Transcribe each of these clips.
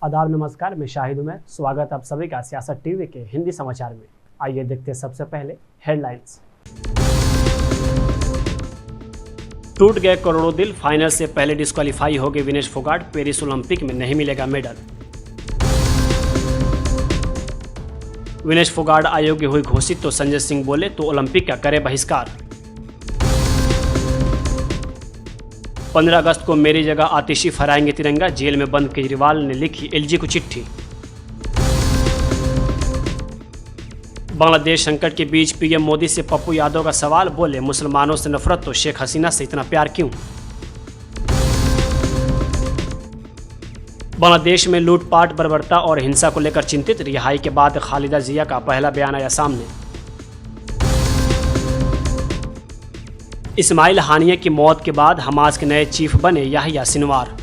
आदाब, नमस्कार। मैं शाहिद हूं। स्वागत आप सभी का सियासत टीवी के हिंदी समाचार में। आइए देखते हैं सबसे पहले हेडलाइंस। टूट गए करोड़ों दिल, फाइनल से पहले डिस्क्वालीफाई हो गए विनेश फोगाट, पेरिस ओलंपिक में नहीं मिलेगा मेडल। विनेश फोगाट अयोग्य हुई घोषित तो संजय सिंह बोले तो ओलंपिक का करे बहिष्कार। 15 अगस्त को मेरी जगह आतिशी फहराएंगे तिरंगा, जेल में बंद केजरीवाल ने लिखी एलजी को चिट्ठी। बांग्लादेश संकट के बीच पीएम मोदी से पप्पू यादव का सवाल, बोले मुसलमानों से नफरत तो शेख हसीना से इतना प्यार क्यों। बांग्लादेश में लूटपाट, बर्बरता और हिंसा को लेकर चिंतित, रिहाई के बाद खालिदा जिया का पहला बयान आया सामने। इस्माइल हानिया की मौत के बाद हमास के नए चीफ बने याहिया सिनवार।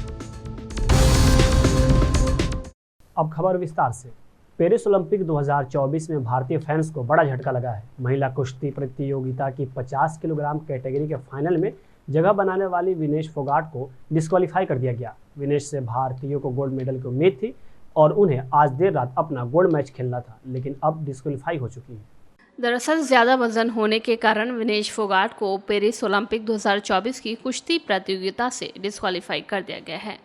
अब खबर विस्तार से। पेरिस ओलंपिक 2024 में भारतीय फैंस को बड़ा झटका लगा है। महिला कुश्ती प्रतियोगिता की 50 किलोग्राम कैटेगरी के फाइनल में जगह बनाने वाली विनेश फोगाट को डिस्क्वालीफाई कर दिया गया। विनेश से भारतीयों को गोल्ड मेडल की उम्मीद थी और उन्हें आज देर रात अपना गोल्ड मैच खेलना था, लेकिन अब डिस्क्वालीफाई हो चुकी है। दरअसल ज़्यादा वजन होने के कारण विनेश फोगाट को पेरिस ओलंपिक 2024 की कुश्ती प्रतियोगिता से डिस्क्वालीफाई कर दिया गया है।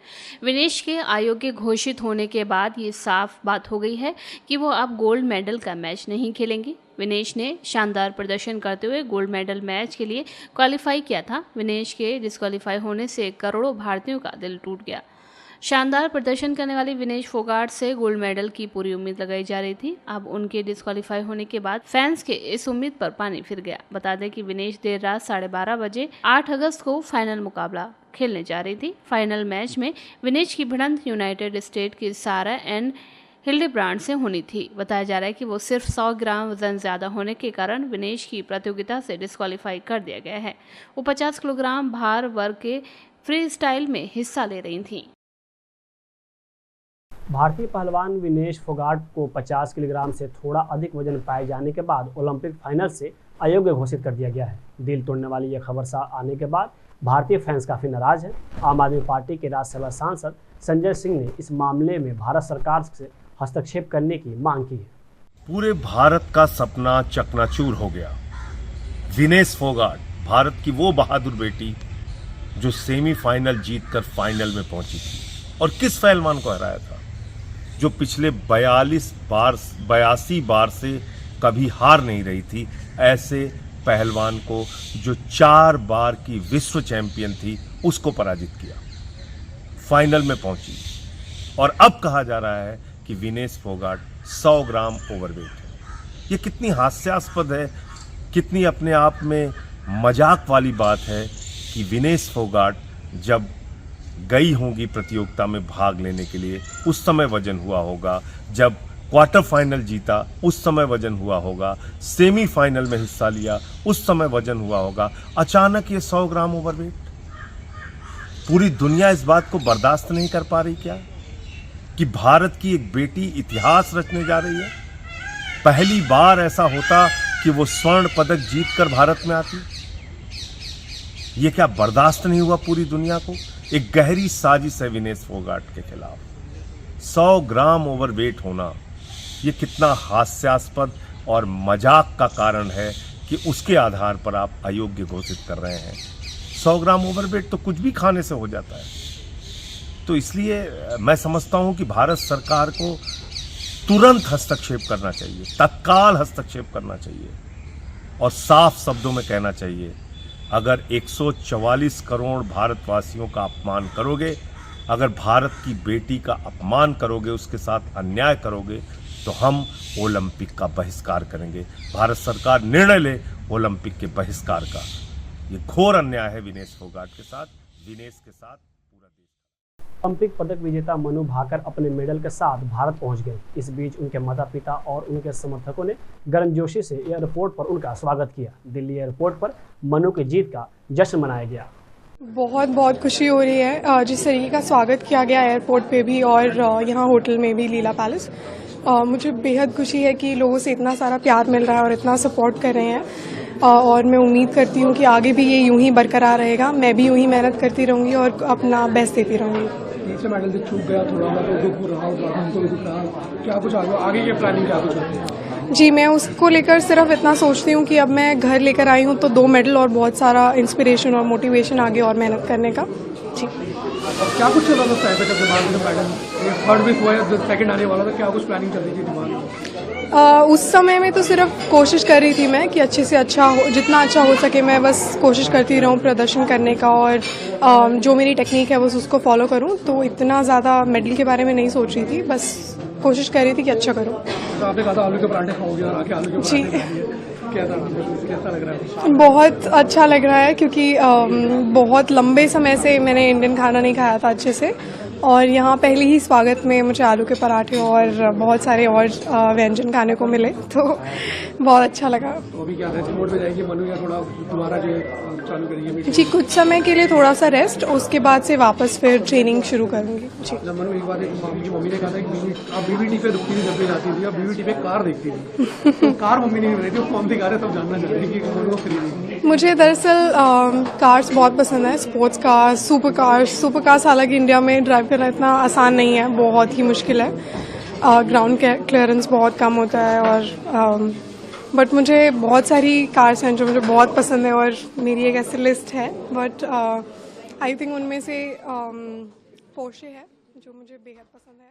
विनेश के अयोग्य घोषित होने के बाद ये साफ बात हो गई है कि वो अब गोल्ड मेडल का मैच नहीं खेलेंगे। विनेश ने शानदार प्रदर्शन करते हुए गोल्ड मेडल मैच के लिए क्वालिफाई किया था। विनेश के डिस्क्वालीफाई होने से करोड़ों भारतीयों का दिल टूट गया। शानदार प्रदर्शन करने वाली विनेश फोगाट से गोल्ड मेडल की पूरी उम्मीद लगाई जा रही थी। अब उनके डिस्क्वालीफाई होने के बाद फैंस के इस उम्मीद पर पानी फिर गया। बता दें कि विनेश देर रात 12:30 बजे 8 अगस्त को फाइनल मुकाबला खेलने जा रही थी। फाइनल मैच में विनेश की भिड़ंत यूनाइटेड स्टेट की सारा एंड हिल्डेब्रांड से होनी थी। बताया जा रहा है कि वो सिर्फ 100 ग्राम वजन ज्यादा होने के कारण विनेश की प्रतियोगिता से डिस्क्वालीफाई कर दिया गया है। वो 50 किलोग्राम भार वर्ग के फ्री स्टाइल में हिस्सा ले रही थी। भारतीय पहलवान विनेश फोगाट को 50 किलोग्राम से थोड़ा अधिक वजन पाए जाने के बाद ओलंपिक फाइनल से अयोग्य घोषित कर दिया गया है। दिल तोड़ने वाली यह खबर आने के बाद भारतीय फैंस काफ़ी नाराज हैं। आम आदमी पार्टी के राज्यसभा सांसद संजय सिंह ने इस मामले में भारत सरकार से हस्तक्षेप करने की मांग की है। पूरे भारत का सपना चकनाचूर हो गया। विनेश फोगाट, भारत की वो बहादुर बेटी जो सेमीफाइनल जीतकर फाइनल में पहुंची थी, और किस पहलवान को हराया था जो पिछले 82 बार से कभी हार नहीं रही थी। ऐसे पहलवान को जो 4 बार की विश्व चैंपियन थी, उसको पराजित किया, फाइनल में पहुंची। और अब कहा जा रहा है कि विनेश फोगाट 100 ग्राम ओवरवेट है। ये कितनी हास्यास्पद है, कितनी अपने आप में मजाक वाली बात है कि विनेश फोगाट जब गई होंगी प्रतियोगिता में भाग लेने के लिए, उस समय वजन हुआ होगा। जब क्वार्टर फाइनल जीता, उस समय वजन हुआ होगा। सेमीफाइनल में हिस्सा लिया, उस समय वजन हुआ होगा। अचानक ये 100 ग्राम ओवरवेट। पूरी दुनिया इस बात को बर्दाश्त नहीं कर पा रही क्या कि भारत की एक बेटी इतिहास रचने जा रही है। पहली बार ऐसा होता कि वो स्वर्ण पदक जीतकर भारत में आती। ये क्या बर्दाश्त नहीं हुआ पूरी दुनिया को? एक गहरी साजिश है विनेश फोगाट के खिलाफ। 100 ग्राम ओवरवेट होना ये कितना हास्यास्पद और मजाक का कारण है कि उसके आधार पर आप अयोग्य घोषित कर रहे हैं। 100 ग्राम ओवरवेट तो कुछ भी खाने से हो जाता है। तो इसलिए मैं समझता हूं कि भारत सरकार को तुरंत हस्तक्षेप करना चाहिए, तत्काल हस्तक्षेप करना चाहिए और साफ शब्दों में कहना चाहिए, अगर 144 करोड़ भारतवासियों का अपमान करोगे, अगर भारत की बेटी का अपमान करोगे, उसके साथ अन्याय करोगे, तो हम ओलंपिक का बहिष्कार करेंगे। भारत सरकार निर्णय ले ओलंपिक के बहिष्कार का। ये घोर अन्याय है विनेश फोगाट के साथ, विनेश के साथ पूरा देश। ओलंपिक पदक विजेता मनु भाकर अपने मेडल के साथ भारत पहुंच गए। इस बीच उनके माता पिता और उनके समर्थकों ने गर्मजोशी से एयरपोर्ट पर उनका स्वागत किया। दिल्ली एयरपोर्ट पर मनु की जीत का जश्न मनाया गया। बहुत खुशी हो रही है जिस तरीके का स्वागत किया गया एयरपोर्ट पे भी और यहाँ होटल में भी, लीला पैलेस। मुझे बेहद खुशी है कि लोगों से इतना सारा प्यार मिल रहा है और इतना सपोर्ट कर रहे हैं। और मैं उम्मीद करती हूँ कि आगे भी ये यूं ही बरकरार रहेगा। मैं भी यूं ही मेहनत करती रहूँगी और अपना बेस्ट देती रहूँगी। तीसरे मेडल से चूक गया, थोड़ा सा तो दुख हो रहा होगा, हमको भी दुख रहा, क्या कुछ आगे की प्लानिंग क्या कुछ है? जी, मैं उसको लेकर सिर्फ इतना सोचती हूँ कि अब मैं घर लेकर आई हूँ तो 2 मेडल और बहुत सारा इंस्पिरेशन और मोटिवेशन आगे और मेहनत करने का। जी, क्या कुछ चल रहा था जब दिमाग में मेडल थर्ड वीक हुआ है, सेकंड आने वाला था, क्या कुछ प्लानिंग चल रही थी दिमाग में? उस समय में तो सिर्फ कोशिश कर रही थी मैं कि अच्छे से अच्छा हो, जितना अच्छा हो सके मैं बस कोशिश करती रहूं प्रदर्शन करने का, और जो मेरी टेक्निक है बस उसको फॉलो करूं। तो इतना ज़्यादा मेडल के बारे में नहीं सोच रही थी, बस कोशिश कर रही थी कि अच्छा करूं। तो आपने कहा था आलू के पराठे खाओगे और आके आलू के जी, कैसा लग रहा है? बहुत अच्छा लग रहा है क्योंकि बहुत लंबे समय से मैंने इंडियन खाना नहीं खाया था अच्छे से, और यहाँ पहले ही स्वागत में मुझे आलू के पराठे और बहुत सारे और व्यंजन खाने को मिले, तो बहुत अच्छा लगा। तो अभी क्या रेस्ट मोड में जाएगी मनु, या थोड़ा दोबारा जो चालू करेंगे? जी, कुछ समय के लिए थोड़ा सा रेस्ट, उसके बाद से वापस फिर ट्रेनिंग शुरू करूंगी। जी, मनु, एक बार मम्मी ने कहा था कि आप बीबीटी पे रुकती थी जब भी जाती थी, आप बीबीटी पे कार देखती थी, तो कार मम्मी नहीं रही थी, कौन सी कार है सब जानना चाह रहे हैं कि मनु को खरीदी? मुझे दरअसल कार्स बहुत पसंद है, स्पोर्ट्स कार्स, सुपर कार्स। हालांकि इंडिया में ड्राइव करना इतना आसान नहीं है, बहुत ही मुश्किल है, ग्राउंड क्लियरेंस बहुत कम होता है, और बट मुझे बहुत सारी कार्स हैं जो मुझे बहुत पसंद है, और मेरी एक ऐसी लिस्ट है, बट आई थिंक उनमें से पोर्शे है जो मुझे बेहद पसंद है।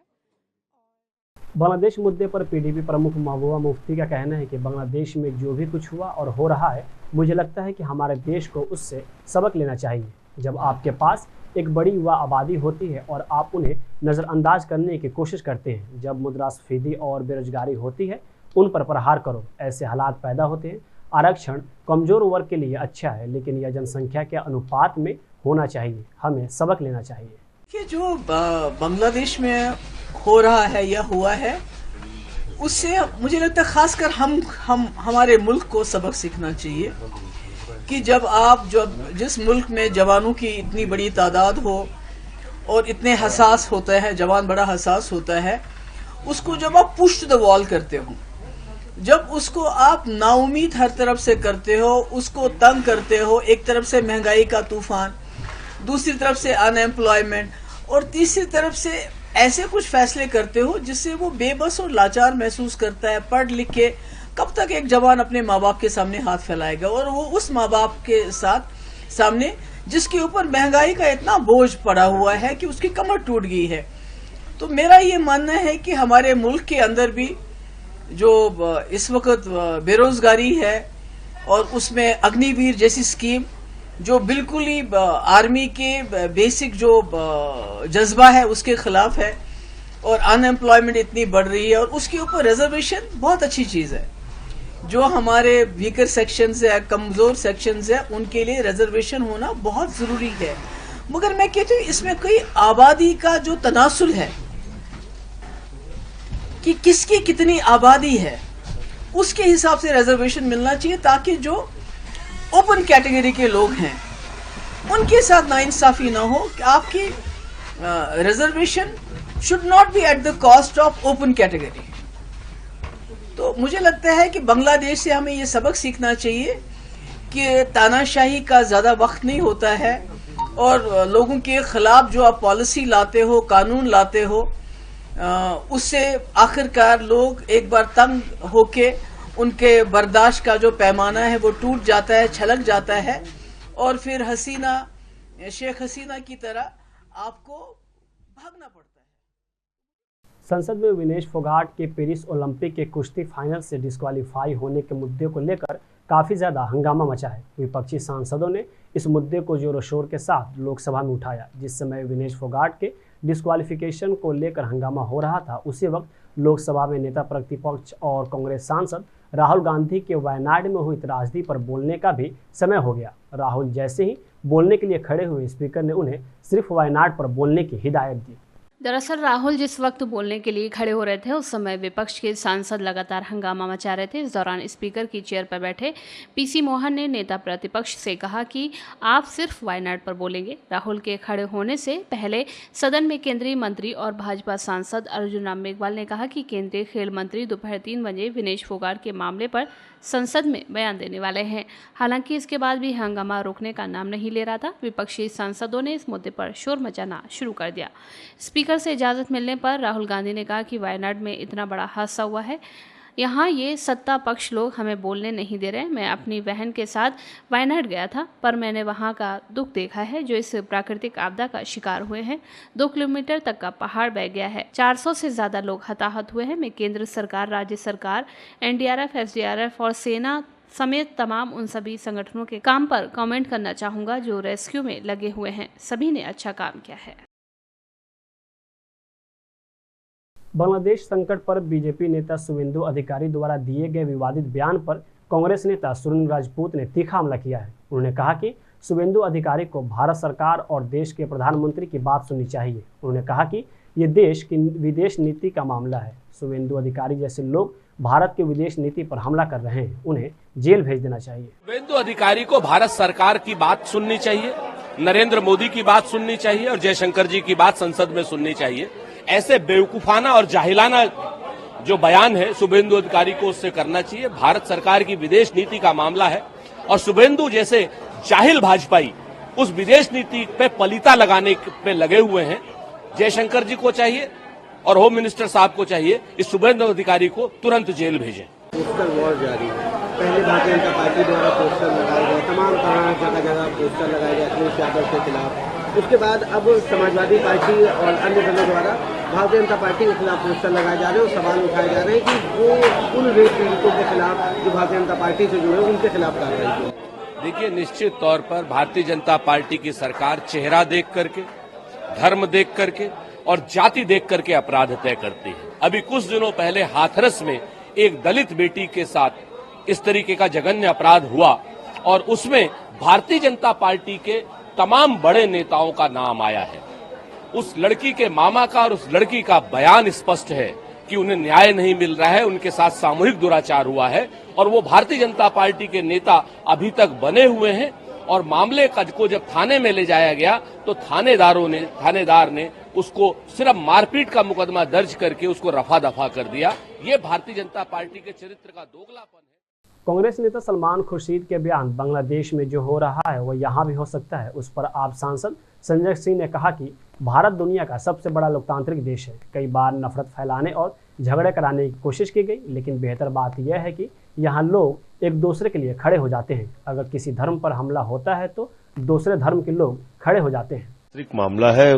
बांग्लादेश मुद्दे पर पीडीपी प्रमुख महबूबा मुफ्ती का कहना है कि बांग्लादेश में जो भी कुछ हुआ और हो रहा है, मुझे लगता है कि हमारे देश को उससे सबक लेना चाहिए। जब आपके पास एक बड़ी युवा आबादी होती है और आप उन्हें नज़रअंदाज करने की कोशिश करते हैं, जब मुद्रास्फीति और बेरोजगारी होती है, उन पर प्रहार करो, ऐसे हालात पैदा होते हैं। आरक्षण कमज़ोर वर्ग के लिए अच्छा है, लेकिन यह जनसंख्या के अनुपात में होना चाहिए। हमें सबक लेना चाहिए। ये जो बांग्लादेश में हो रहा है या हुआ है, उससे मुझे लगता है खासकर हम हमारे मुल्क को सबक सीखना चाहिए कि जिस मुल्क में जवानों की इतनी बड़ी तादाद हो और इतने हसास होता है, जवान बड़ा हसास होता है, उसको जब आप पुश द वॉल करते हो, जब उसको आप नाउमीद हर तरफ से करते हो, उसको तंग करते हो, एक तरफ से महंगाई का तूफान, दूसरी तरफ से अनएम्प्लॉयमेंट, और तीसरी तरफ से ऐसे कुछ फैसले करते हो जिससे वो बेबस और लाचार महसूस करता है। पढ़ लिख के कब तक एक जवान अपने माँ बाप के सामने हाथ फैलाएगा, और वो उस माँ बाप के सामने जिसके ऊपर महंगाई का इतना बोझ पड़ा हुआ है कि उसकी कमर टूट गई है। तो मेरा ये मानना है कि हमारे मुल्क के अंदर भी जो इस वक्त बेरोजगारी है, और उसमें अग्निवीर जैसी स्कीम जो बिल्कुल ही आर्मी के बेसिक जो जज्बा है उसके खिलाफ है, और अनएम्प्लॉयमेंट इतनी बढ़ रही है, और उसके ऊपर रिजर्वेशन बहुत अच्छी चीज है। जो हमारे वीकर सेक्शंस है, कमजोर सेक्शंस है, उनके लिए रिजर्वेशन होना बहुत जरूरी है। मगर मैं कहती हूँ इसमें कोई आबादी का जो तनासुल है कि किसकी कितनी आबादी है, उसके हिसाब से रिजर्वेशन मिलना चाहिए, ताकि जो ओपन कैटेगरी के लोग हैं उनके साथ नाइंसाफी ना हो। कि आपकी reservation should not be at the cost of open category. तो मुझे लगता है कि बांग्लादेश से हमें ये सबक सीखना चाहिए कि तानाशाही का ज्यादा वक्त नहीं होता है, और लोगों के खिलाफ जो आप पॉलिसी लाते हो, कानून लाते हो, उससे आखिरकार लोग एक बार तंग होके उनके बर्दाश्त का जो पैमाना है वो टूट जाता है, छलक जाता है, और फिर शेख हसीना की तरह आपको भागना पड़ता है। संसद में विनेश फोगाट के पेरिस ओलंपिक के कुश्ती फाइनल से डिस्क्वालीफाई होने के मुद्दे को लेकर काफ़ी ज़्यादा हंगामा मचा है। विपक्षी सांसदों ने इस मुद्दे को जोरों शोर के साथ लोकसभा में उठाया। जिस समय विनेश फोगाट के डिस्क्वालिफिकेशन को लेकर हंगामा हो रहा था, उसी वक्त लोकसभा में नेता प्रतिपक्ष और कांग्रेस सांसद राहुल गांधी के वायनाड में हुई त्रासदी पर बोलने का भी समय हो गया। राहुल जैसे ही बोलने के लिए खड़े हुए, स्पीकर ने उन्हें सिर्फ वायनाड पर बोलने की हिदायत दी। दरअसल राहुल जिस वक्त बोलने के लिए खड़े हो रहे थे उस समय विपक्ष के सांसद लगातार हंगामा मचा रहे थे। इस दौरान स्पीकर की चेयर पर बैठे पीसी मोहन ने नेता प्रतिपक्ष से कहा कि आप सिर्फ वायनाड पर बोलेंगे। राहुल के खड़े होने से पहले सदन में केंद्रीय मंत्री और भाजपा सांसद अर्जुन राम मेघवाल ने कहा कि केंद्रीय खेल मंत्री दोपहर 3 बजे विनेश फोगाट के मामले पर संसद में बयान देने वाले हैं। हालांकि इसके बाद भी हंगामा रोकने का नाम नहीं ले रहा था। विपक्षी सांसदों ने इस मुद्दे पर शोर मचाना शुरू कर दिया। स्पीकर से इजाज़त मिलने पर राहुल गांधी ने कहा कि वायनाड में इतना बड़ा हादसा हुआ है, यहाँ ये सत्ता पक्ष लोग हमें बोलने नहीं दे रहे। मैं अपनी बहन के साथ वायनाड गया था, पर मैंने वहाँ का दुख देखा है जो इस प्राकृतिक आपदा का शिकार हुए हैं। 2 किलोमीटर तक का पहाड़ बह गया है, 400 से ज़्यादा लोग हताहत हुए हैं। मैं केंद्र सरकार, राज्य सरकार, NDRF, SDRF और सेना समेत तमाम उन सभी संगठनों के काम पर कमेंट करना चाहूँगा जो रेस्क्यू में लगे हुए हैं। सभी ने अच्छा काम किया है। बांग्लादेश संकट पर बीजेपी नेता शुभेंदु अधिकारी द्वारा दिए गए विवादित बयान पर कांग्रेस नेता सुरेंद्र राजपूत ने तीखा हमला किया है। उन्होंने कहा कि शुभेंदु अधिकारी को भारत सरकार और देश के प्रधानमंत्री की बात सुननी चाहिए। उन्होंने कहा कि ये देश की विदेश नीति का मामला है। शुभेंदु अधिकारी जैसे लोग भारत की विदेश नीति पर हमला कर रहे हैं, उन्हें जेल भेज देना चाहिए। शुभेंदु अधिकारी को भारत सरकार की बात सुननी चाहिए, नरेंद्र मोदी की बात सुननी चाहिए और जयशंकर जी की बात संसद में सुननी चाहिए। ऐसे बेवकूफाना और जाहिलाना जो बयान है शुभेंदु अधिकारी को उससे करना चाहिए। भारत सरकार की विदेश नीति का मामला है और शुभेंदु जैसे जाहिल भाजपाई उस विदेश नीति पे पलीता लगाने पे लगे हुए हैं। जयशंकर जी को चाहिए और होम मिनिस्टर साहब को चाहिए इस शुभेंदु अधिकारी को तुरंत जेल भेजें। पोस्टर वॉर जारी है। पहले भारतीय जनता पार्टी द्वारा पोस्टर लगाए गए, तमाम तरह जगह जगह पोस्टर लगाए गए अखिलेश यादव के खिलाफ। उसके बाद अब समाजवादी पार्टी और अन्य दलों द्वारा भारतीय जनता पार्टी के खिलाफ पोस्टर लगाए जा रहे हैं और सवाल उठाए जा रहे हैं कि वो उन रेप पीड़ितों के खिलाफ जो भारतीय जनता पार्टी से जुड़े उनके खिलाफ कार्रवाई की। देखिए, निश्चित तौर पर भारतीय जनता पार्टी की सरकार चेहरा देख करके, धर्म देख करके और जाति देख करके अपराध तय करती है। अभी कुछ दिनों पहले हाथरस में एक दलित बेटी के साथ इस तरीके का जघन्य अपराध हुआ और उसमें भारतीय जनता पार्टी के तमाम बड़े नेताओं का नाम आया है। उस लड़की के मामा का और उस लड़की का बयान स्पष्ट है कि उन्हें न्याय नहीं मिल रहा है, उनके साथ सामूहिक दुराचार हुआ है और वो भारतीय जनता पार्टी के नेता अभी तक बने हुए हैं। और मामले को जब थाने में ले जाया गया तो थानेदार ने उसको सिर्फ मारपीट का मुकदमा दर्ज करके उसको रफा दफा कर दिया। ये भारतीय जनता पार्टी के चरित्र का दोगलापन है। कांग्रेस नेता सलमान खुर्शीद के बयान बांग्लादेश में जो हो रहा है वो यहाँ भी हो सकता है, उस पर आप सांसद संजय सिंह ने कहा कि भारत दुनिया का सबसे बड़ा लोकतांत्रिक देश है। कई बार नफरत फैलाने और झगड़े कराने की कोशिश की गई, लेकिन बेहतर बात यह है कि यहाँ लोग एक दूसरे के लिए खड़े हो जाते हैं। अगर किसी धर्म पर हमला होता है तो दूसरे धर्म के लोग खड़े हो जाते हैं। मामला है,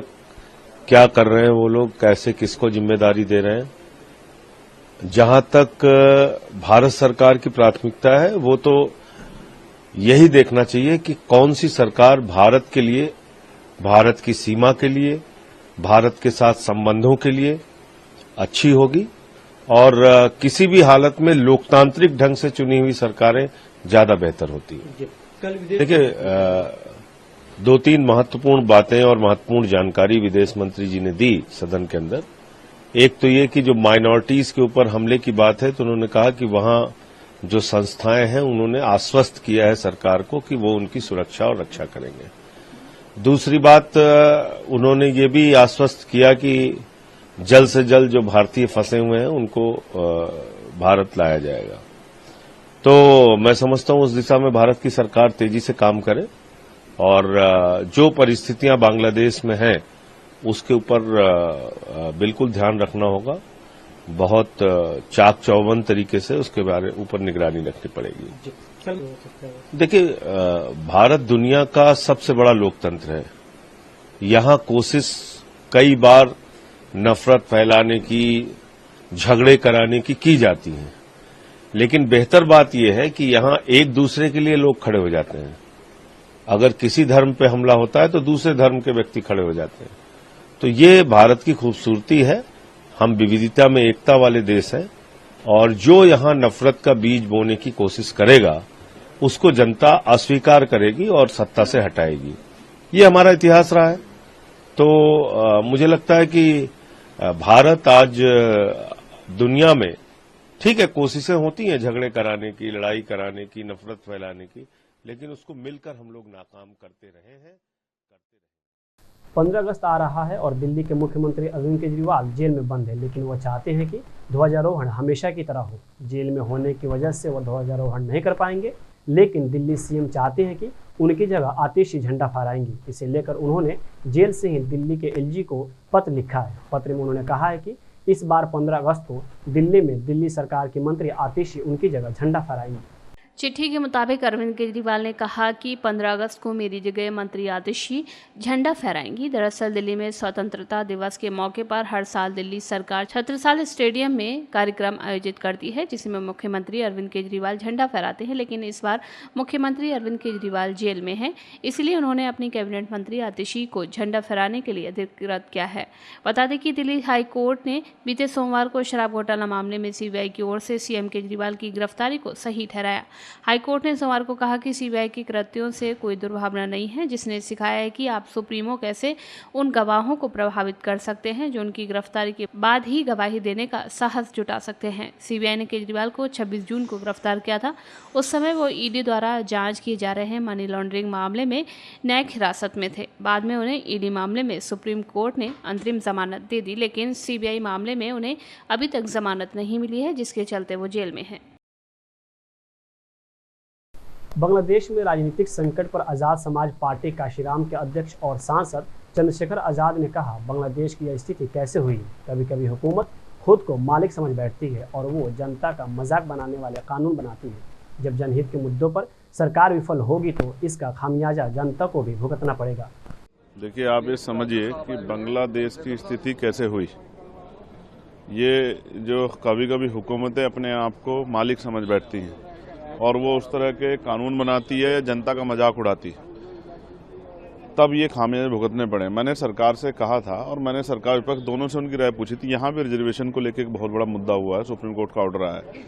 क्या कर रहे हैं वो लोग, कैसे किसको जिम्मेदारी दे रहे हैं। जहां तक भारत सरकार की प्राथमिकता है वो तो यही देखना चाहिए कि कौन सी सरकार भारत के लिए, भारत की सीमा के लिए, भारत के साथ संबंधों के लिए अच्छी होगी और किसी भी हालत में लोकतांत्रिक ढंग से चुनी हुई सरकारें ज्यादा बेहतर होती हैं। देखिए, 2-3 महत्वपूर्ण बातें और महत्वपूर्ण जानकारी विदेश मंत्री जी ने दी सदन के अंदर। एक तो ये कि जो माइनॉरिटीज के ऊपर हमले की बात है तो उन्होंने कहा कि वहां जो संस्थाएं हैं उन्होंने आश्वस्त किया है सरकार को कि वो उनकी सुरक्षा और रक्षा करेंगे। दूसरी बात, उन्होंने ये भी आश्वस्त किया कि जल्द से जल्द जो भारतीय फंसे हुए हैं उनको भारत लाया जाएगा। तो मैं समझता हूं उस दिशा में भारत की सरकार तेजी से काम करे और जो परिस्थितियां बांग्लादेश में हैं उसके ऊपर बिल्कुल ध्यान रखना होगा। बहुत चाक चौबंद तरीके से उसके बारे ऊपर निगरानी रखनी पड़ेगी। देखिए, भारत दुनिया का सबसे बड़ा लोकतंत्र है। यहां कोशिश कई बार नफरत फैलाने की, झगड़े कराने की जाती है, लेकिन बेहतर बात यह है कि यहां एक दूसरे के लिए लोग खड़े हो जाते हैं। अगर किसी धर्म पे हमला होता है तो दूसरे धर्म के व्यक्ति खड़े हो जाते हैं। तो ये भारत की खूबसूरती है। हम विविधता में एकता वाले देश हैं और जो यहां नफरत का बीज बोने की कोशिश करेगा उसको जनता अस्वीकार करेगी और सत्ता से हटाएगी। ये हमारा इतिहास रहा है तो मुझे लगता है कि भारत आज दुनिया में, ठीक है, कोशिशें होती हैं झगड़े कराने की, लड़ाई कराने की, नफरत फैलाने की, लेकिन उसको मिलकर हम लोग नाकाम करते रहे हैं। 15 अगस्त आ रहा है और दिल्ली के मुख्यमंत्री अरविंद केजरीवाल जेल में बंद है, लेकिन वह चाहते हैं कि ध्वजारोहण हमेशा की तरह हो। जेल में होने की वजह से वह ध्वजारोहण नहीं कर पाएंगे, लेकिन दिल्ली सीएम चाहते हैं कि उनकी जगह आतिशी झंडा फहराएंगी। इसे लेकर उन्होंने जेल से ही दिल्ली के एलजी को पत्र लिखा है। पत्र में उन्होंने कहा है कि इस बार 15 अगस्त को दिल्ली में दिल्ली सरकार की मंत्री आतिशी उनकी जगह झंडा फहराएंगी। चिट्ठी के मुताबिक अरविंद केजरीवाल ने कहा कि 15 अगस्त को मेरी जगह मंत्री आतिशी झंडा फहराएंगी। दरअसल दिल्ली में स्वतंत्रता दिवस के मौके पर हर साल दिल्ली सरकार छत्रसाल स्टेडियम में कार्यक्रम आयोजित करती है, जिसमें मुख्यमंत्री अरविंद केजरीवाल झंडा फहराते हैं। लेकिन इस बार मुख्यमंत्री अरविंद केजरीवाल जेल में हैं, इसलिए उन्होंने अपनी कैबिनेट मंत्री आतिशी को झंडा फहराने के लिए अधिकृत किया है। बता दें कि दिल्ली हाई कोर्ट ने बीते सोमवार को शराब घोटाला मामले में सीबीआई की ओर से सीएम केजरीवाल की गिरफ्तारी को सही ठहराया। हाईकोर्ट ने सोमवार को कहा कि सीबीआई की कृत्यों से कोई दुर्भावना नहीं है, जिसने सिखाया है कि आप सुप्रीमो कैसे उन गवाहों को प्रभावित कर सकते हैं जो उनकी गिरफ्तारी के बाद ही गवाही देने का साहस जुटा सकते हैं। सीबीआई ने केजरीवाल को 26 जून को गिरफ्तार किया था। उस समय वो ईडी द्वारा जांच किए जा रहे मनी लॉन्ड्रिंग मामले में न्यायिक हिरासत में थे। बाद में उन्हें ईडी मामले में सुप्रीम कोर्ट ने अंतरिम जमानत दे दी, लेकिन सीबीआई मामले में उन्हें अभी तक जमानत नहीं मिली है, जिसके चलते वो जेल में हैं। बांग्लादेश में राजनीतिक संकट पर आज़ाद समाज पार्टी काशीराम के अध्यक्ष और सांसद चंद्रशेखर आज़ाद ने कहा, बांग्लादेश की यह स्थिति कैसे हुई? कभी कभी हुकूमत खुद को मालिक समझ बैठती है और वो जनता का मजाक बनाने वाले कानून बनाती है। जब जनहित के मुद्दों पर सरकार विफल होगी तो इसका खामियाजा जनता को भी भुगतना पड़ेगा। देखिए, आप ये समझिए कि बांग्लादेश की स्थिति कैसे हुई। ये जो कभी कभी हुकूमतें अपने आप को मालिक समझ बैठती हैं और वो उस तरह के कानून बनाती है या जनता का मजाक उड़ाती है, तब ये खामियाजे भुगतने पड़े। मैंने सरकार से कहा था और मैंने सरकार विपक्ष दोनों से उनकी राय पूछी थी। यहाँ भी रिजर्वेशन को लेकर एक बहुत बड़ा मुद्दा हुआ है, सुप्रीम कोर्ट का ऑर्डर आया है,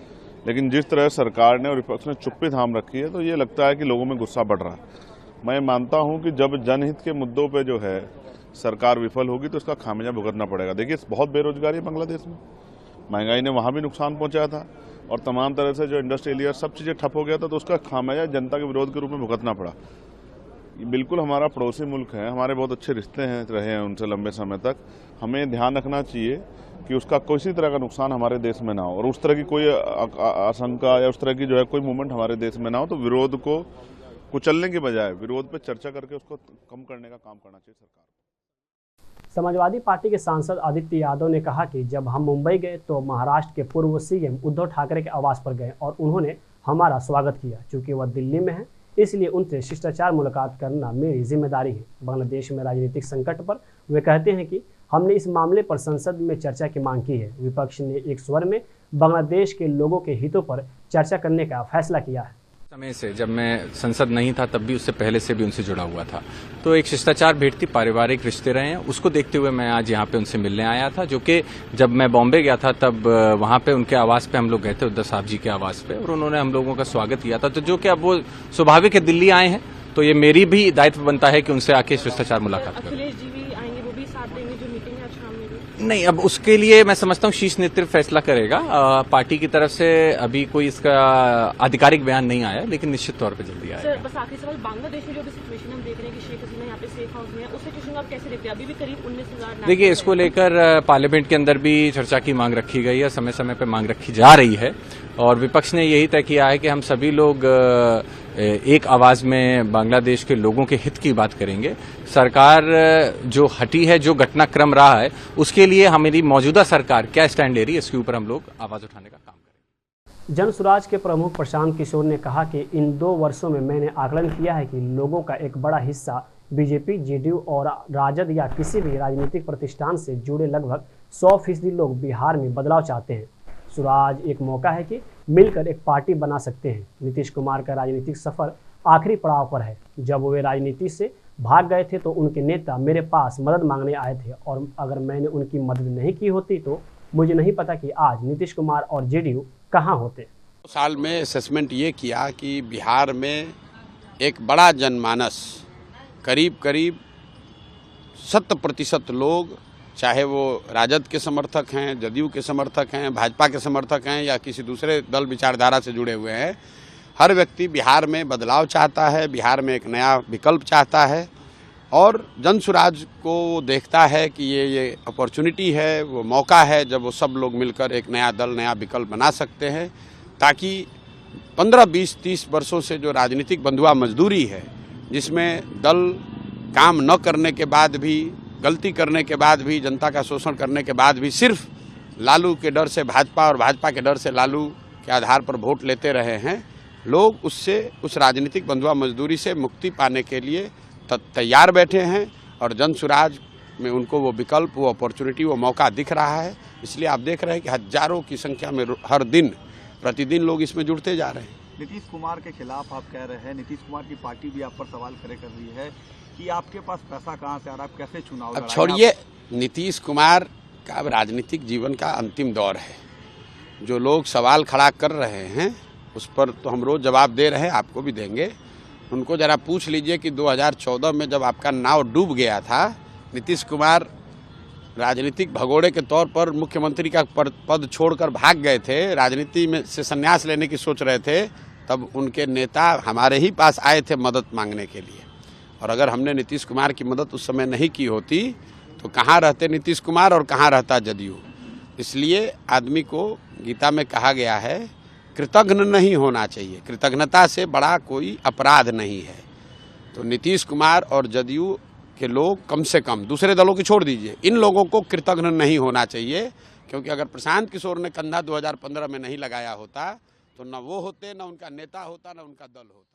लेकिन जिस तरह सरकार ने और विपक्ष ने चुप्पी थाम रखी है तो ये लगता है कि लोगों में गुस्सा बढ़ रहा है। मैं मानता हूँ कि जब जनहित के मुद्दों पर जो है सरकार विफल होगी तो इसका खामियाजा भुगतना पड़ेगा। देखिए, बहुत बेरोजगारी है बांग्लादेश में, महंगाई ने वहाँ भी नुकसान पहुँचाया था और तमाम तरह से जो इंडस्ट्रियल एरिया सब चीज़ें ठप हो गया था, तो उसका खामियाजा जनता के विरोध के रूप में भुगतना पड़ा। बिल्कुल हमारा पड़ोसी मुल्क है, हमारे बहुत अच्छे रिश्ते हैं रहे हैं उनसे लंबे समय तक। हमें ध्यान रखना चाहिए कि उसका किसी तरह का नुकसान हमारे देश में ना हो और उस तरह की कोई आशंका या उस तरह की जो है कोई मूवमेंट हमारे देश में ना हो। तो विरोध को कुचलने के बजाय विरोध पर चर्चा करके उसको कम करने का काम करना चाहिए सरकार। समाजवादी पार्टी के सांसद आदित्य यादव ने कहा कि जब हम मुंबई गए तो महाराष्ट्र के पूर्व सीएम उद्धव ठाकरे के आवास पर गए और उन्होंने हमारा स्वागत किया। चूंकि वह दिल्ली में है, इसलिए उनसे शिष्टाचार मुलाकात करना मेरी जिम्मेदारी है। बांग्लादेश में राजनीतिक संकट पर वे कहते हैं कि हमने इस मामले पर संसद में चर्चा की मांग की है। विपक्ष ने एक स्वर में बांग्लादेश के लोगों के हितों पर चर्चा करने का फैसला किया है। समय से जब मैं संसद नहीं था तब भी उससे पहले से भी उनसे जुड़ा हुआ था, तो एक शिष्टाचार भेंट थी, पारिवारिक रिश्ते रहे हैं। उसको देखते हुए मैं आज यहाँ पे उनसे मिलने आया था, जो कि जब मैं बॉम्बे गया था तब वहाँ पे उनके आवास पे हम लोग गए थे, उद्धव साहब जी के आवास पे, और उन्होंने हम लोगों का स्वागत किया था। तो जो कि अब वो स्वाभाविक है, दिल्ली आए हैं तो ये मेरी भी दायित्व बनता है कि उनसे आके शिष्टाचार मुलाकात करें। नहीं, अब उसके लिए मैं समझता हूँ शीर्ष नेतृत्व फैसला करेगा। पार्टी की तरफ से अभी कोई इसका आधिकारिक बयान नहीं आया, लेकिन निश्चित तौर पे जल्दी आएगा। सर, बस आखिरी सवाल, बांग्लादेश में जो भी सिचुएशन हम देख रहे हैं कि शेख हसीना यहाँ पे सेफ हाउस में है, उस सिचुएशन को आप कैसे देखते हैं? अभी भी करीब 19,000। देखिए, इसको लेकर पार्लियामेंट के अंदर भी चर्चा की मांग रखी गई है, समय समय पर मांग रखी जा रही है और विपक्ष ने यही तय किया है कि हम सभी लोग एक आवाज में बांग्लादेश के लोगों के हित की बात करेंगे। सरकार जो हटी है, जो घटनाक्रम रहा है, उसके लिए हमारी मौजूदा सरकार क्या स्टैंड ले रही है, इसके ऊपर हम लोग आवाज उठाने का काम करेंगे। जन सुराज के प्रमुख प्रशांत किशोर ने कहा कि इन 2 वर्षों में मैंने आकलन किया है कि लोगों का एक बड़ा हिस्सा बीजेपी, जेडीयू और राजद या किसी भी राजनीतिक प्रतिष्ठान से जुड़े लगभग 100% लोग बिहार में बदलाव चाहते हैं। सुराज एक मौका है कि मिलकर एक पार्टी बना सकते हैं। नीतीश कुमार का राजनीतिक सफर आखिरी पड़ाव पर है। जब वे राजनीति से भाग गए थे तो उनके नेता मेरे पास मदद मांगने आए थे और अगर मैंने उनकी मदद नहीं की होती तो मुझे नहीं पता कि आज नीतीश कुमार और जेडीयू कहाँ होते। साल में असेसमेंट ये किया कि बिहार में एक बड़ा जनमानस करीब करीब 100% लोग, चाहे वो राजद के समर्थक हैं, जदयू के समर्थक हैं, भाजपा के समर्थक हैं या किसी दूसरे दल विचारधारा से जुड़े हुए हैं, हर व्यक्ति बिहार में बदलाव चाहता है, बिहार में एक नया विकल्प चाहता है और जन स्वराज को देखता है कि ये अपॉर्चुनिटी है, वो मौका है जब वो सब लोग मिलकर एक नया दल, नया विकल्प बना सकते हैं, ताकि 15, 20, 30 वर्षों से जो राजनीतिक बंधुआ मजदूरी है, जिसमें दल काम न करने के बाद भी, गलती करने के बाद भी, जनता का शोषण करने के बाद भी सिर्फ लालू के डर से भाजपा और भाजपा के डर से लालू के आधार पर वोट लेते रहे हैं, लोग उससे, उस राजनीतिक बंधुआ मजदूरी से मुक्ति पाने के लिए तैयार बैठे हैं और जन स्वराज में उनको वो विकल्प, वो अपॉर्चुनिटी, वो मौका दिख रहा है। इसलिए आप देख रहे हैं कि हजारों की संख्या में हर दिन प्रतिदिन लोग इसमें जुड़ते जा रहे हैं। नीतीश कुमार के खिलाफ आप कह रहे हैं, नीतीश कुमार की पार्टी भी आप पर सवाल खड़े कर रही है कि आपके पास पैसा कहाँ से आ रहा है, आप कैसे चुनाव अब छोड़िए, नीतीश कुमार का अब राजनीतिक जीवन का अंतिम दौर है। जो लोग सवाल खड़ा कर रहे हैं उस पर तो हम रोज जवाब दे रहे हैं, आपको भी देंगे। उनको जरा पूछ लीजिए कि 2014 में जब आपका नाव डूब गया था, नीतीश कुमार राजनीतिक भगोड़े के तौर पर मुख्यमंत्री का पद छोड़कर भाग गए थे, राजनीति में से संन्यास लेने की सोच रहे थे, तब उनके नेता हमारे ही पास आए थे मदद मांगने के लिए। और अगर हमने नीतीश कुमार की मदद उस समय नहीं की होती तो कहाँ रहते नीतीश कुमार और कहाँ रहता जदयू। इसलिए आदमी को गीता में कहा गया है कृतज्ञ नहीं होना चाहिए, कृतज्ञता से बड़ा कोई अपराध नहीं है। तो नीतीश कुमार और जदयू के लोग कम से कम, दूसरे दलों की छोड़ दीजिए, इन लोगों को कृतज्ञ नहीं होना चाहिए, क्योंकि अगर प्रशांत किशोर ने कंधा 2015 में नहीं लगाया होता तो न वो होते, न उनका नेता होता, न उनका दल होता।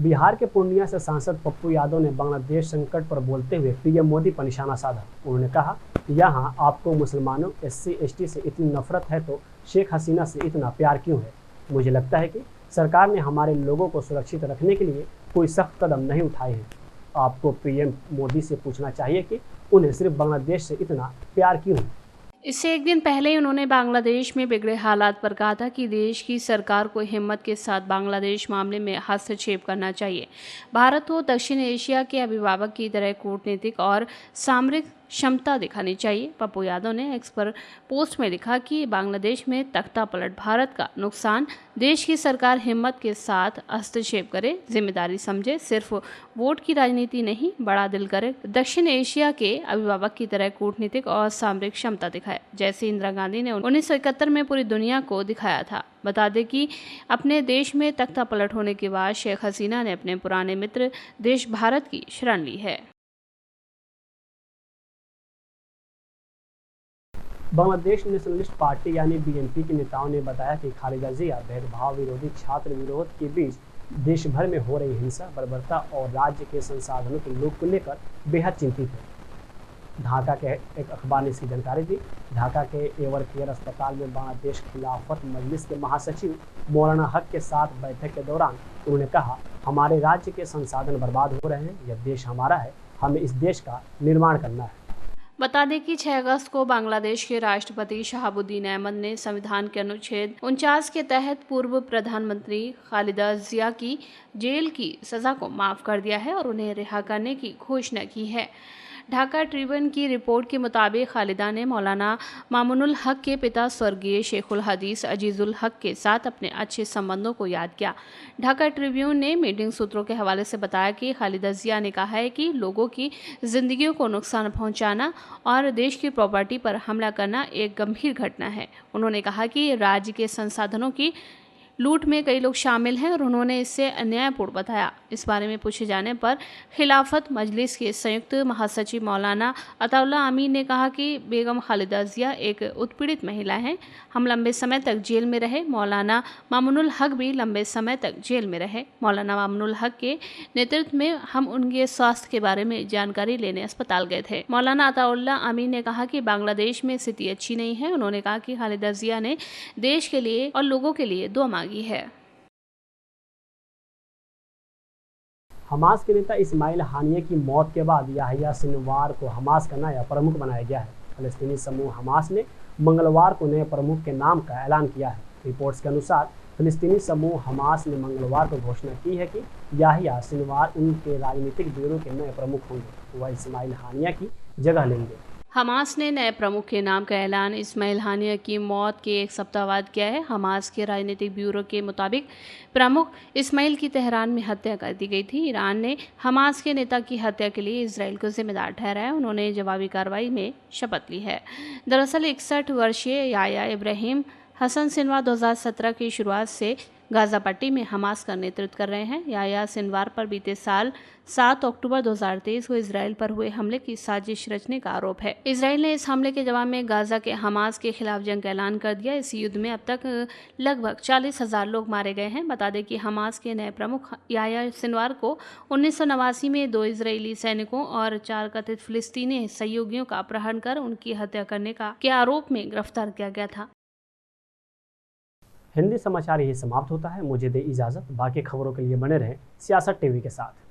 बिहार के पूर्णिया से सांसद पप्पू यादव ने बांग्लादेश संकट पर बोलते हुए पीएम मोदी पर निशाना साधा। उन्होंने कहा, यहाँ आपको मुसलमानों, SC ST से इतनी नफरत है तो शेख हसीना से इतना प्यार क्यों है। मुझे लगता है कि सरकार ने हमारे लोगों को सुरक्षित रखने के लिए कोई सख्त कदम नहीं उठाए हैं। आपको पीएम मोदी से पूछना चाहिए कि उन्हें सिर्फ बांग्लादेश से इतना प्यार क्यों है। इससे एक दिन पहले ही उन्होंने बांग्लादेश में बिगड़े हालात पर कहा था कि देश की सरकार को हिम्मत के साथ बांग्लादेश मामले में हस्तक्षेप करना चाहिए। भारत को दक्षिण एशिया के अभिभावक की तरह कूटनीतिक और सामरिक क्षमता दिखानी चाहिए। पप्पू यादव ने एक्स पर पोस्ट में लिखा कि बांग्लादेश में तख्ता पलट भारत का नुकसान, देश की सरकार हिम्मत के साथ हस्तक्षेप करे, जिम्मेदारी समझे, सिर्फ वोट की राजनीति नहीं, बड़ा दिल करे, दक्षिण एशिया के अभिभावक की तरह कूटनीतिक और सामरिक क्षमता दिखाए, जैसे इंदिरा गांधी ने 1971 में पूरी दुनिया को दिखाया था। बता दें कि अपने देश में तख्ता पलट होने के बाद शेख हसीना ने अपने पुराने मित्र देश भारत की शरण ली है। बांग्लादेश नेशनलिस्ट पार्टी यानी BNP के नेताओं ने बताया कि खालिदा जिया भेदभाव विरोधी छात्र विरोध के बीच देश भर में हो रही हिंसा, बर्बरता और राज्य के संसाधनों की लूट को लेकर बेहद चिंतित है। ढाका के एक अखबार ने इसकी जानकारी दी। ढाका के एवर केयर अस्पताल में बांग्लादेश खिलाफत मजलिस के महासचिव मौलाना हक के साथ बैठक के दौरान उन्होंने कहा, हमारे राज्य के संसाधन बर्बाद हो रहे हैं, यह देश हमारा है, हमें इस देश का निर्माण करना है। बता दें कि 6 अगस्त को बांग्लादेश के राष्ट्रपति शहाबुद्दीन अहमद ने संविधान के अनुच्छेद 49 के तहत पूर्व प्रधानमंत्री खालिदा जिया की जेल की सजा को माफ कर दिया है और उन्हें रिहा करने की घोषणा की है। ढाका ट्रिब्यून की रिपोर्ट के मुताबिक खालिदा ने मौलाना मामुनुल हक के पिता स्वर्गीय शेखुल हदीस अजीजुल हक के साथ अपने अच्छे संबंधों को याद किया। ढाका ट्रिब्यून ने मीटिंग सूत्रों के हवाले से बताया कि खालिदा जिया ने कहा है कि लोगों की जिंदगियों को नुकसान पहुंचाना और देश की प्रॉपर्टी पर हमला करना एक गंभीर घटना है। उन्होंने कहा कि राज्य के संसाधनों की लूट में कई लोग शामिल हैं और उन्होंने इसे अन्यायपूर्ण बताया। इस बारे में पूछे जाने पर खिलाफत मजलिस के संयुक्त महासचिव मौलाना अताउल्लाह अमीन ने कहा कि बेगम खालिदा जिया एक उत्पीड़ित महिला हैं, हम लंबे समय तक जेल में रहे। मौलाना मामुनुल हक भी लंबे समय तक जेल में रहे। मौलाना मामुनुल हक के नेतृत्व में हम उनके स्वास्थ्य के बारे में जानकारी लेने अस्पताल गए थे। मौलाना अताउल्लाह अमीन ने कहा कि बांग्लादेश में स्थिति अच्छी नहीं है। उन्होंने कहा कि खालिदा जिया ने देश के लिए और लोगों के लिए दुआ मांगी है। हमास के नेता इस्माइल हानिये की मौत के बाद याहिया सिनवार को हमास का नया प्रमुख बनाया गया है। फलस्तीनी समूह हमास ने मंगलवार को नए प्रमुख के नाम का ऐलान किया है। रिपोर्ट्स के अनुसार फिलिस्तीनी समूह हमास ने मंगलवार को घोषणा की है कि याहिया सिनवार उनके राजनीतिक ब्यूरो के नए प्रमुख होंगे। वह इस्माइल हानिया की जगह लेंगे। हमास ने नए प्रमुख के नाम का ऐलान इस्माइल हानिया की मौत के एक सप्ताह बाद किया है। हमास के राजनीतिक ब्यूरो के मुताबिक प्रमुख इस्माइल की तेहरान में हत्या कर दी गई थी। ईरान ने हमास के नेता की हत्या के लिए इजराइल को जिम्मेदार ठहराया। उन्होंने जवाबी कार्रवाई में शपथ ली है। दरअसल 61 वर्षीय याया इब्राहिम हसन सिनवार 2017 की शुरुआत से गाजा पट्टी में हमास का नेतृत्व कर रहे हैं। याया सिनवार पर बीते साल 7 अक्टूबर 2023 को इजराइल पर हुए हमले की साजिश रचने का आरोप है। इजराइल ने इस हमले के जवाब में गाजा के हमास के खिलाफ जंग का ऐलान कर दिया। इस युद्ध में अब तक लगभग 40,000 लोग मारे गए हैं। बता दें कि हमास के नए प्रमुख याया सिनवार को 1989 में 2 इजरायली सैनिकों और 4 कथित फिलिस्तीनी सहयोगियों का अपहरण कर उनकी हत्या करने के आरोप में गिरफ्तार किया गया था। हिंदी समाचार यही समाप्त होता है। मुझे दे इजाज़त। बाकी खबरों के लिए बने रहें सियासत टीवी के साथ।